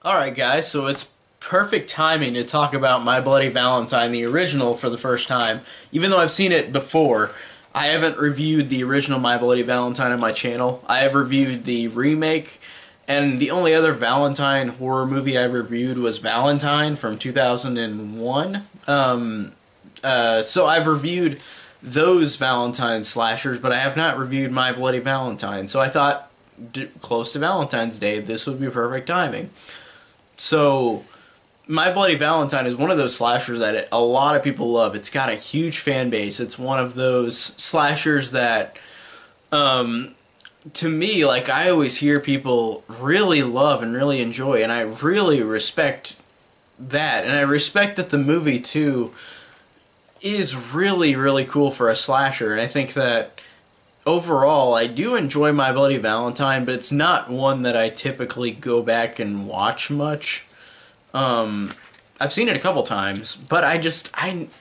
Alright guys, so it's perfect timing to talk about My Bloody Valentine, the original, for the first time. Even though I've seen it before, I haven't reviewed the original My Bloody Valentine on my channel. I have reviewed the remake, and the only other Valentine horror movie I reviewed was Valentine from 2001. So I've reviewed those Valentine slashers, but I have not reviewed My Bloody Valentine. So I thought, close to Valentine's Day, this would be perfect timing. So, My Bloody Valentine is one of those slashers that a lot of people love. It's got a huge fan base. It's one of those slashers that, to me, like, I always hear people really love and really enjoy, and I really respect that. And I respect that the movie, too, is really, really cool for a slasher. And I think that overall, I do enjoy My Bloody Valentine, but it's not one that I typically go back and watch much. I've seen it a couple times, but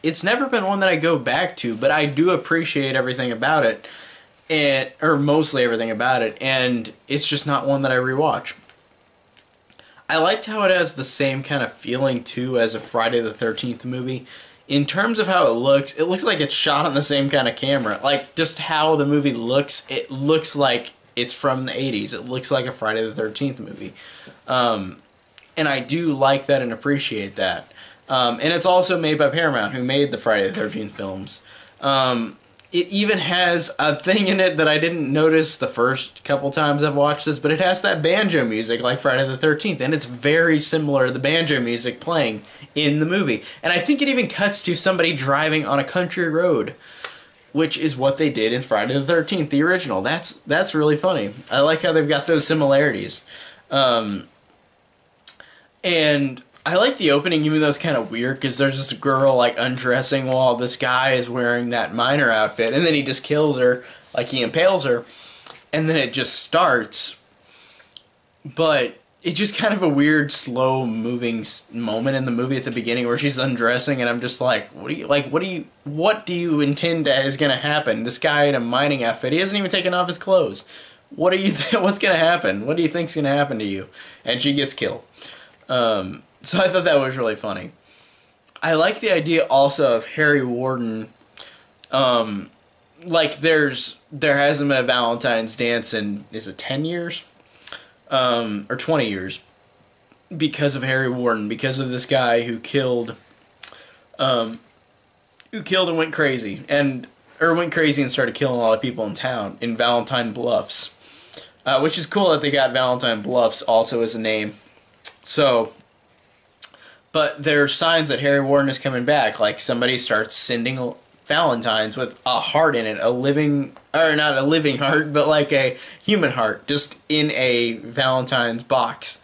it's never been one that I go back to, but I do appreciate everything about it, or mostly everything about it, and it's just not one that I rewatch. I liked how it has the same kind of feeling, too, as a Friday the 13th movie. In terms of how it looks like it's shot on the same kind of camera. Like, just how the movie looks, it looks like it's from the 80s. It looks like a Friday the 13th movie. And I do like that and appreciate that. And it's also made by Paramount, who made the Friday the 13th films. It even has a thing in it that I didn't notice the first couple times I've watched this, but it has that banjo music like Friday the 13th, and it's very similar to the banjo music playing in the movie. And I think it even cuts to somebody driving on a country road, which is what they did in Friday the 13th, the original. That's really funny. I like how they've got those similarities. And I like the opening, even though it's kind of weird, because there's this girl, like, undressing while this guy is wearing that miner outfit, and then he just kills her, like, he impales her, and then it just starts, but it's just kind of a weird, slow-moving moment in the movie at the beginning where she's undressing, and I'm just like, what do you intend is gonna happen? This guy in a mining outfit, he hasn't even taken off his clothes. What's gonna happen? What do you think's gonna happen to you? And she gets killed. So I thought that was really funny. I like the idea also of Harry Warden. Like there hasn't been a Valentine's dance in, is it 10 years? Or 20 years. Because of Harry Warden, because of this guy who killed and went crazy. Or went crazy and started killing a lot of people in town, in Valentine Bluffs. Which is cool that they got Valentine Bluffs also as a name. So, but there are signs that Harry Warden is coming back. Like somebody starts sending Valentines with a heart in it, a living, or not a living heart, but like a human heart, just in a Valentine's box.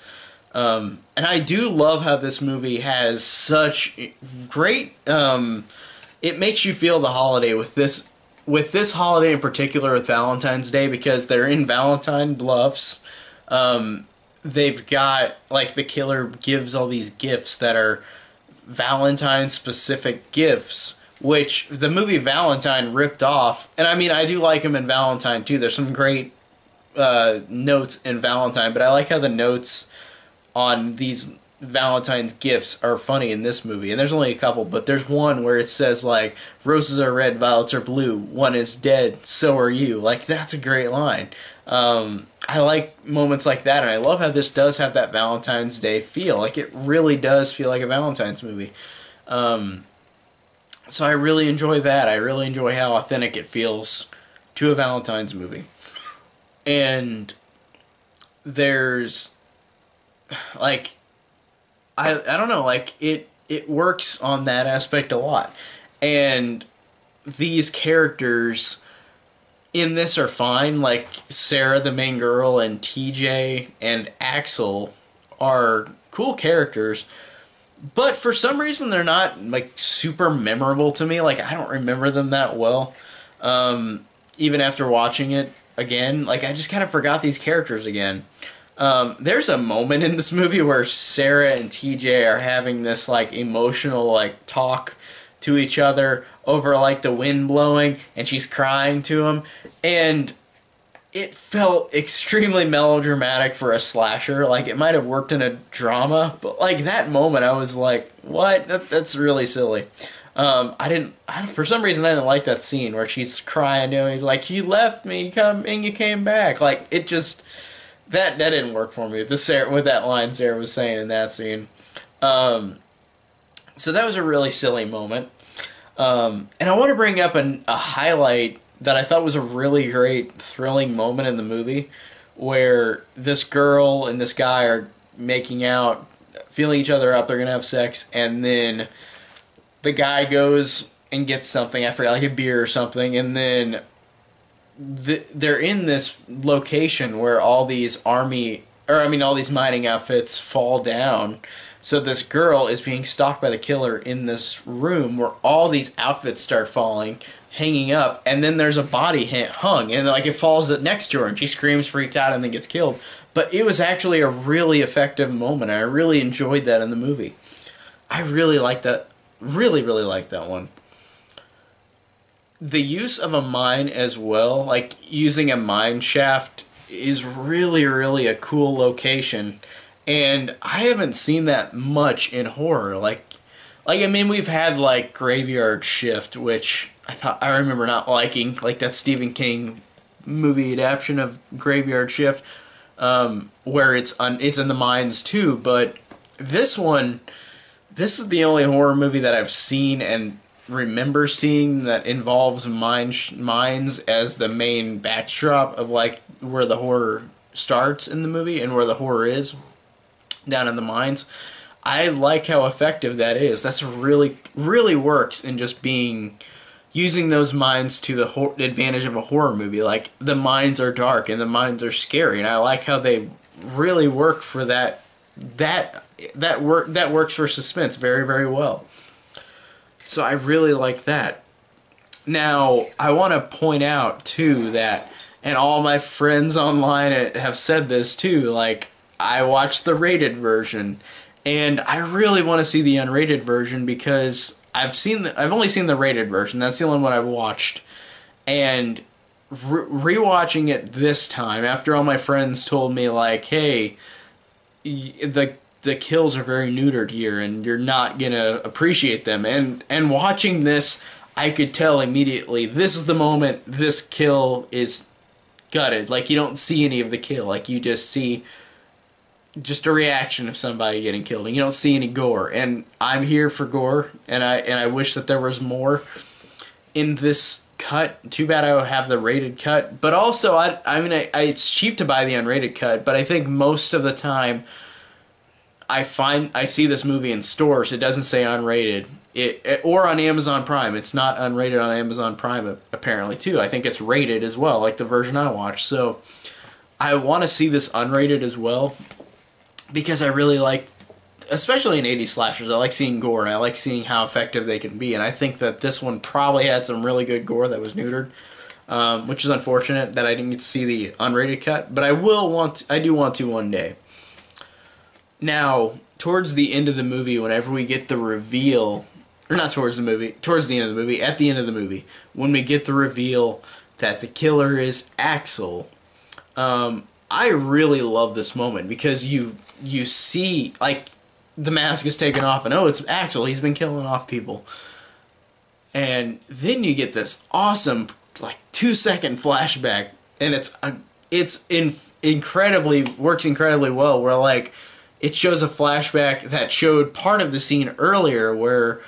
And I do love how this movie has such great. It makes you feel the holiday with this. With this holiday in particular, with Valentine's Day, because they're in Valentine Bluffs. They've got, like, the killer gives all these gifts that are Valentine-specific gifts, which the movie Valentine ripped off. And, I mean, I do like him in Valentine, too. There's some great notes in Valentine, but I like how the notes on these Valentine's gifts are funny in this movie. And there's only a couple, but there's one where it says, like, roses are red, violets are blue, one is dead, so are you. Like, that's a great line. I like moments like that, and I love how this does have that Valentine's Day feel. Like, it really does feel like a Valentine's movie. So I really enjoy that. I really enjoy how authentic it feels to a Valentine's movie. And there's, like, I don't know, like, it works on that aspect a lot. And these characters in this are fine. Like, Sarah, the main girl, and TJ and Axel are cool characters, but for some reason they're not, like, super memorable to me. Like, I don't remember them that well. Even after watching it again, like, I just kind of forgot these characters again. There's a moment in this movie where Sarah and TJ are having this, like, emotional, like, talk to each other over, like, the wind blowing, and she's crying to him, and it felt extremely melodramatic for a slasher. Like, it might have worked in a drama, but like that moment, I was like, "What? That's really silly." For some reason, I didn't like that scene where she's crying. You know, he's like, "You left me, come and you came back." Like, it just that didn't work for me. With that line Sarah was saying in that scene. So that was a really silly moment. And I want to bring up a highlight that I thought was a really great, thrilling moment in the movie, where this girl and this guy are making out, feeling each other up. They're gonna have sex, and then the guy goes and gets something. I forgot, like a beer or something, and then they're in this location where all these all these mining outfits fall down. So this girl is being stalked by the killer in this room where all these outfits start falling, hanging up, and then there's a body hung, and like it falls next to her, and she screams, freaked out, and then gets killed. But it was actually a really effective moment. I really enjoyed that in the movie. I really liked that. Really, really liked that one. The use of a mine as well, like using a mine shaft, is really, really a cool location. And I haven't seen that much in horror. I mean, we've had like Graveyard Shift, which I remember not liking, like that Stephen King movie adaptation of Graveyard Shift, where it's in the mines too. But this one, this is the only horror movie that I've seen and remember seeing that involves mines as the main backdrop of like where the horror starts in the movie and where the horror is down in the mines. I like how effective that is. That's really, really works in just using those mines to the advantage of a horror movie. Like, the mines are dark and the mines are scary, and I like how they really work for that. That works for suspense very, very well. So I really like that. Now, I want to point out too that, and all my friends online have said this too, like, I watched the rated version, and I really want to see the unrated version because I've only seen the rated version. That's the only one I've watched. And rewatching it this time, after all my friends told me, like, hey, the kills are very neutered here, and you're not gonna appreciate them. And watching this, I could tell immediately, this is the moment this kill is gutted. Like, you don't see any of the kill. Like, you just see just a reaction of somebody getting killed, and you don't see any gore. And I'm here for gore, and I wish that there was more in this cut. Too bad I don't have the rated cut. But also, I mean, it's cheap to buy the unrated cut, but I think most of the time I see this movie in stores. It doesn't say unrated. Or on Amazon Prime. It's not unrated on Amazon Prime, apparently, too. I think it's rated as well, like the version I watched. So I want to see this unrated as well, because I really like, especially in 80s slashers, I like seeing gore, and I like seeing how effective they can be. And I think that this one probably had some really good gore that was neutered, which is unfortunate that I didn't get to see the unrated cut. But I do want to one day. Now, towards the end of the movie, whenever we get the reveal, or not towards the movie, towards the end of the movie, at the end of the movie, when we get the reveal that the killer is Axel, I really love this moment, because you see, like, the mask is taken off, and oh, it's Axel, he's been killing off people. And then you get this awesome, like, 2-second flashback, and works incredibly well, where, like, it shows a flashback that showed part of the scene earlier where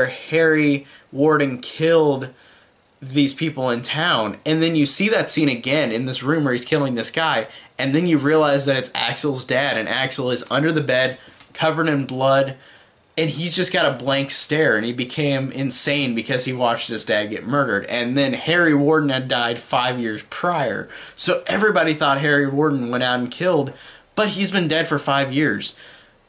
Harry Warden killed these people in town, and then you see that scene again in this room where he's killing this guy, and then you realize that it's Axel's dad, and Axel is under the bed, covered in blood, and he's just got a blank stare, and he became insane because he watched his dad get murdered. And then Harry Warden had died 5 years prior, so everybody thought Harry Warden went out and killed, but he's been dead for 5 years.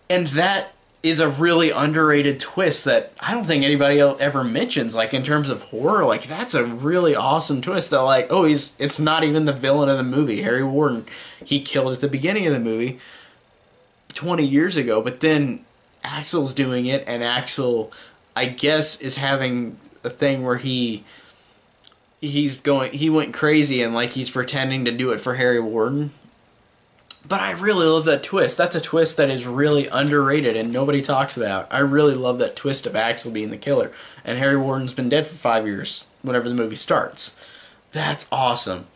And that is a really underrated twist that I don't think anybody else ever mentions, like, in terms of horror. Like, that's a really awesome twist that, like, oh, it's not even the villain of the movie, Harry Warden. He killed at the beginning of the movie 20 years ago, but then Axel's doing it, and Axel, I guess, is having a thing where he he went crazy and like he's pretending to do it for Harry Warden. But I really love that twist. That's a twist that is really underrated and nobody talks about. I really love that twist of Axel being the killer. And Harry Warden's been dead for 5 years whenever the movie starts. That's awesome.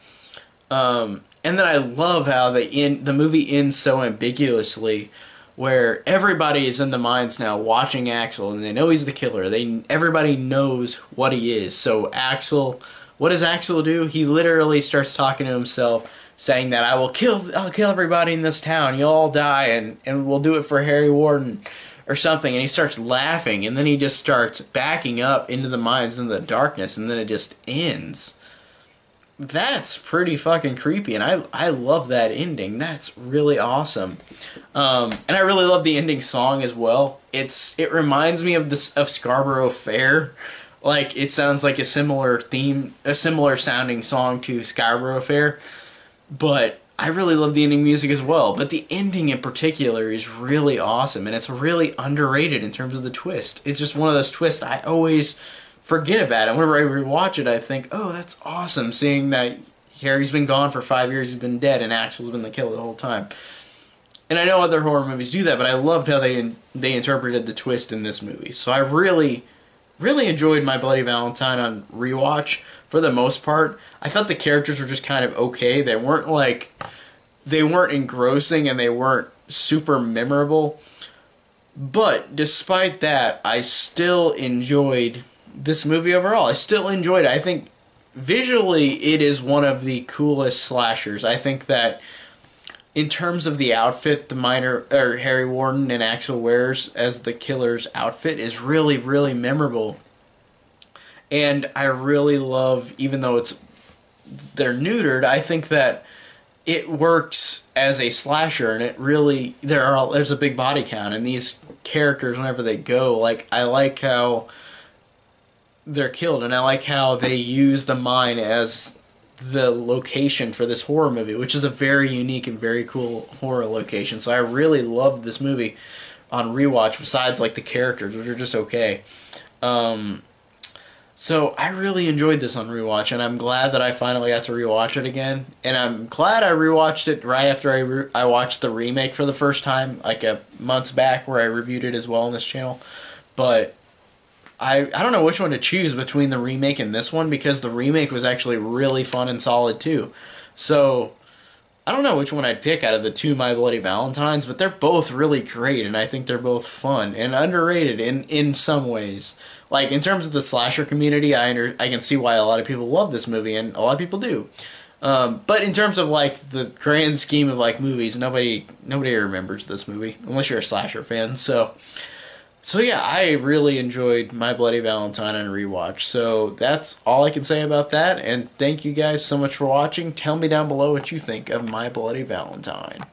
And then I love how the movie ends so ambiguously, where everybody is in the mines now watching Axel, and they know he's the killer. Everybody knows what he is. So Axel, what does Axel do? He literally starts talking to himself, saying that I'll kill everybody in this town. You'll all die, and we'll do it for Harry Warden or something. And he starts laughing, and then he just starts backing up into the mines in the darkness, and then it just ends. That's pretty fucking creepy, and I love that ending. That's really awesome. And I really love the ending song as well. It reminds me of Scarborough Fair. Like, it sounds like a similar sounding song to Scarborough Fair. But I really love the ending music as well. But the ending in particular is really awesome, and it's really underrated in terms of the twist. It's just one of those twists I always forget about it. Whenever I rewatch it, I think, oh, that's awesome, seeing that Harry's been gone for 5 years, he's been dead, and Axel's been the killer the whole time. And I know other horror movies do that, but I loved how they interpreted the twist in this movie. So I really enjoyed My Bloody Valentine on rewatch for the most part. I thought the characters were just kind of okay. They weren't engrossing, and they weren't super memorable. But despite that, I still enjoyed this movie overall. I still enjoyed it. I think visually it is one of the coolest slashers. I think that in terms of the outfit, Harry Warden and Axel wears as the killer's outfit is really, really memorable. And I really love, even though they're neutered, I think that it works as a slasher, and there's a big body count, and these characters, whenever they go, like, I like how they're killed, and I like how they use the mine as the location for this horror movie, which is a very unique and very cool horror location. So I really loved this movie on rewatch, besides like the characters, which are just okay. So I really enjoyed this on rewatch, and I'm glad that I finally got to rewatch it again. And I'm glad I rewatched it right after I watched the remake for the first time, like months back, where I reviewed it as well on this channel. But I don't know which one to choose between the remake and this one, because the remake was actually really fun and solid too. So I don't know which one I'd pick out of the two My Bloody Valentines, but they're both really great, and I think they're both fun and underrated in some ways. Like, in terms of the slasher community, I can see why a lot of people love this movie, and a lot of people do. But in terms of like the grand scheme of like movies, nobody remembers this movie unless you're a slasher fan. So yeah, I really enjoyed My Bloody Valentine on rewatch. So that's all I can say about that, and thank you guys so much for watching. Tell me down below what you think of My Bloody Valentine.